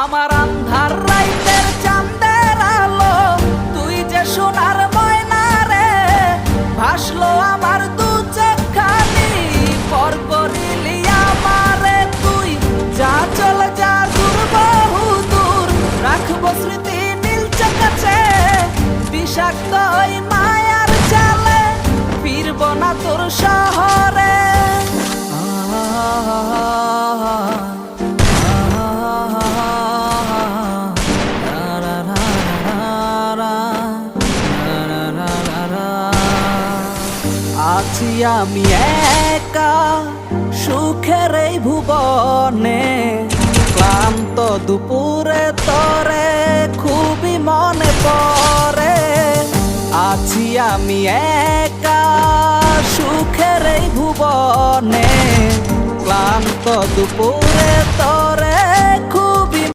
আমার আন্ধার রাইতের চাঁদের আলো, তুই যে সোনার ময়না রে, ভাসলো আমার দু চোখ খালি, পর করিলি আমারে তুই। যা চলে যা দূর বহু দূর, রাখবো স্মৃতি নীলচে কাছে, বিষাক্ত ওই মায়ার জালে ফিরব না তোর শহরে। আছি আমি একা সুখের এই ভুবনে, ক্লান্ত দুপুরে তরে খুবই মনে পড়ে। আছি আমি একা সুখের এই ভুবনে, ক্লান্ত দুপুরে তরে